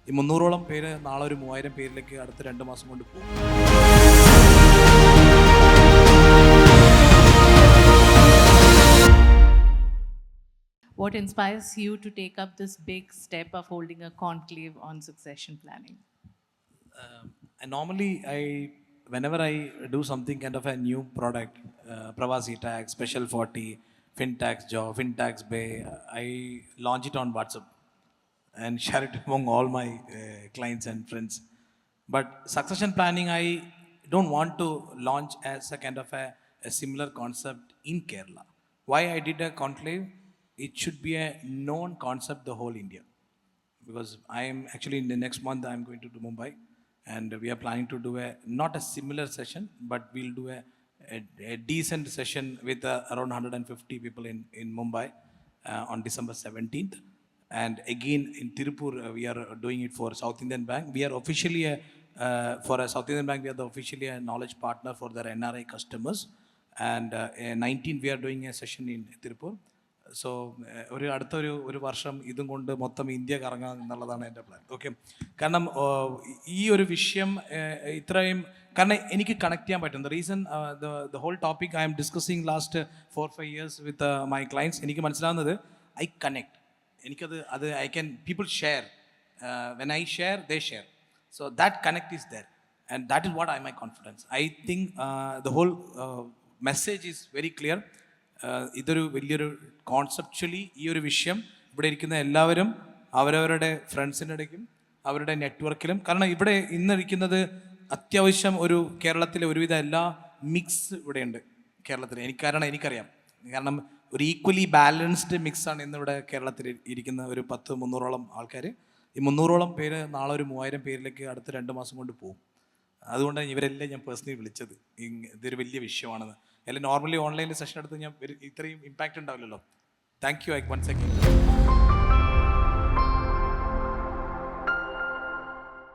ഈ 300ഓളം പേര് നാളെ ഒരു 3000 പേരിലേക്ക് അടുത്ത 2 മാസം കൊണ്ട് പോകും. What inspires you to take up this big step of holding a conclave on succession planning? Normally, whenever I do something kind of a new product, Pravasi Tax, Special 40, FinTax Job, FinTax Bay, I launch it on WhatsApp and share it among all my clients and friends. But succession planning, I don't want to launch as a kind of a similar concept in Kerala. Why I did a conclave? It should be a known concept the whole India. Because I am actually in the next month I am going to Mumbai, and we are planning to do not a similar session, but we'll do a decent session with around 150 people in Mumbai on December 17th. And again in Tirupur, we are doing it for South Indian Bank. We are officially for a South Indian Bank, we are officially a knowledge partner for their NRI customers. And 19 we are doing a session in Tirupur. So ഒരു വർഷം ഇതും കൊണ്ട് മൊത്തം India കറങ്ങാം എന്നുള്ളതാണ് എൻ്റെ plan. Okay, കാരണം ഈ ഒരു വിഷയം ഇത്രയും കാരണം എനിക്ക് കണക്ട് ചെയ്യാൻ പറ്റും. The reason the whole topic I am discussing last 4-5 years with my clients. എനിക്ക് മനസ്സിലാവുന്നത് ഐ കണക്ട്, എനിക്കത് I can people share, when I share they share. So that connect is there and that is what I my confidence. I think the whole message is very clear. ഇതൊരു വലിയൊരു conceptually ഈ ഒരു വിഷയം ഇവിടെ ഇരിക്കുന്ന എല്ലാവരും അവരവരുടെ ഫ്രണ്ട്സിൻ്റെ ഇടയ്ക്കും അവരുടെ നെറ്റ്വർക്കിലും, കാരണം ഇവിടെ ഇന്നിരിക്കുന്നത് അത്യാവശ്യം ഒരു കേരളത്തിലെ ഒരുവിധ എല്ലാ മിക്സ് ഇവിടെയുണ്ട് കേരളത്തിൽ. എനിക്കറിയാം, കാരണം ഒരു ഈക്വലി ബാലൻസ്ഡ് മിക്സാണ് ഇന്നിവിടെ കേരളത്തിൽ ഇരിക്കുന്ന ഒരു 100-300ഓളം ആൾക്കാർ. ഈ 300ഓളം പേര് നാളെ ഒരു 3000 പേരിലേക്ക് അടുത്ത 2 മാസം കൊണ്ട് പോകും. അതുകൊണ്ടാണ് ഇവരെല്ലാം ഞാൻ പേഴ്സണലി വിളിച്ചത്. ഇതൊരു വലിയ വിഷയമാണെന്ന്. അല്ലെങ്കിൽ നോർമലി ഓൺലൈനിൽ സെഷൻ എടുത്ത് ഞാൻ ഇത്രയും ഇമ്പാക്റ്റ് ഉണ്ടാവില്ലല്ലോ. Thank you once again.